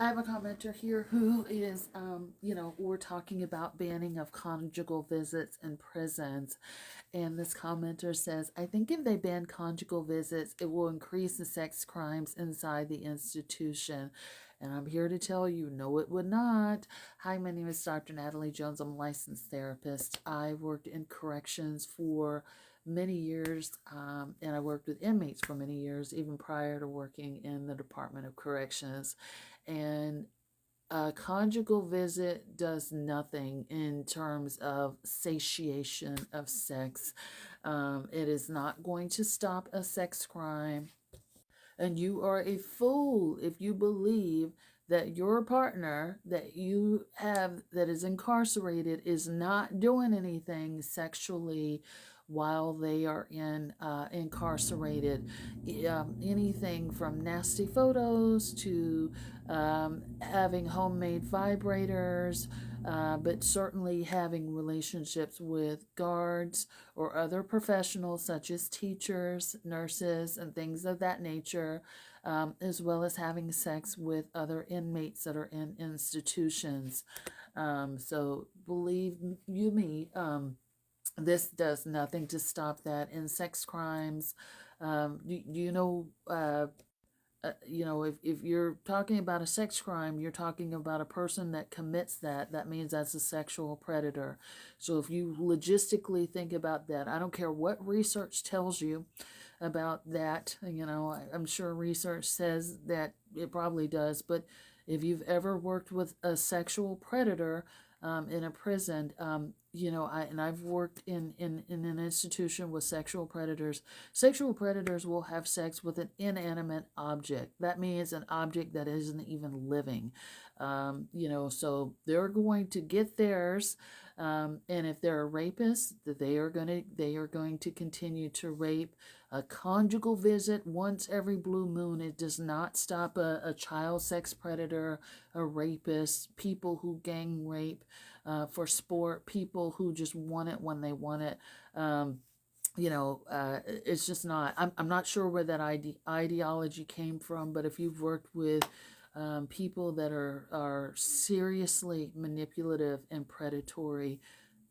I have a commenter here who is, we're talking about banning of conjugal visits in prisons. And this commenter says, I think if they ban conjugal visits, it will increase the sex crimes inside the institution. And I'm here to tell you, no, it would not. Hi, my name is Dr. Natalie Jones. I'm a licensed therapist. I worked in corrections for many years, and I worked with inmates for many years, even prior to working in the Department of Corrections. And a conjugal visit does nothing in terms of satiation of sex. It is not going to stop a sex crime. And you are a fool if you believe that your partner that you have that is incarcerated is not doing anything sexually while they are incarcerated. Anything from nasty photos to having homemade vibrators, but certainly having relationships with guards or other professionals such as teachers, nurses, and things of that nature, as well as having sex with other inmates that are in institutions. So believe you me, this does nothing to stop that. In sex crimes, you know, if you're talking about a sex crime, you're talking about a person that commits that. That means that's a sexual predator. So if you logistically think about that, I don't care what research tells you about that. I'm sure research says that it probably does, but if you've ever worked with a sexual predator in a prison, I've worked in an institution with sexual predators. Sexual predators will have sex with an inanimate object. That means an object that isn't even living. So they're going to get theirs. And if they're a rapist, they are going to continue to rape. A conjugal visit once every blue moon, it does not stop a child sex predator, a rapist, people who gang rape for sport, people who just want it when they want it. It's just not. I'm not sure where that ideology came from, but if you've worked with people that are seriously manipulative and predatory,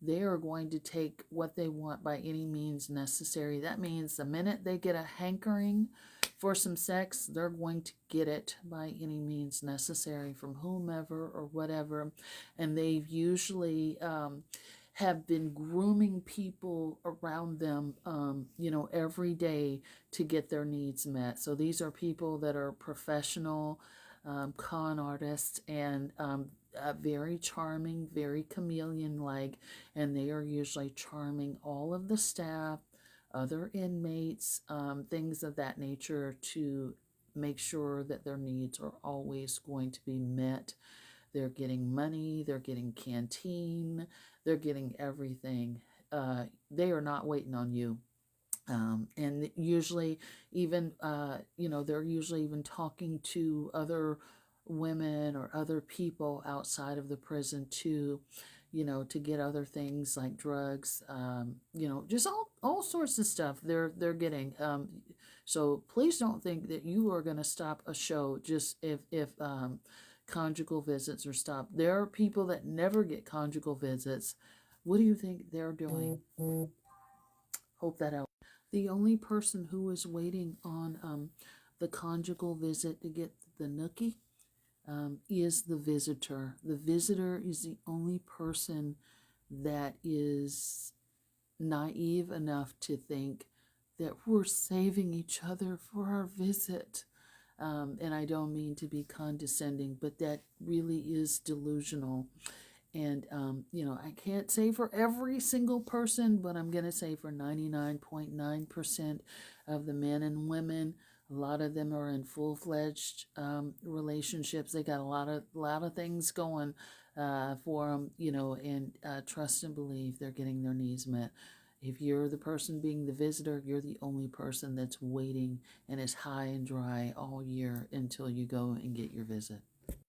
they are going to take what they want by any means necessary. That means the minute they get a hankering for some sex, they're going to get it by any means necessary from whomever or whatever. And they've usually have been grooming people around them, every day to get their needs met. So these are people that are professional con artists and very charming, very chameleon-like, and they are usually charming all of the staff, other inmates, things of that nature to make sure that their needs are always going to be met. They're getting money, they're getting canteen, they're getting everything. They are not waiting on you. And usually even, they're usually even talking to other women or other people outside of the prison to get other things like drugs, just all sorts of stuff they're getting. So please don't think that you are going to stop a show just if conjugal visits are stopped. There are people that never get conjugal visits. What do you think they're doing? Hope that helps. The only person who is waiting on the conjugal visit to get the nookie is the visitor. The visitor is the only person that is naive enough to think that we're saving each other for our visit. And I don't mean to be condescending, but that really is delusional. And, I can't say for every single person, but I'm going to say for 99.9% of the men and women, a lot of them are in full-fledged relationships. They got a lot of things going for them, and trust and believe they're getting their needs met. If you're the person being the visitor, you're the only person that's waiting and is high and dry all year until you go and get your visit.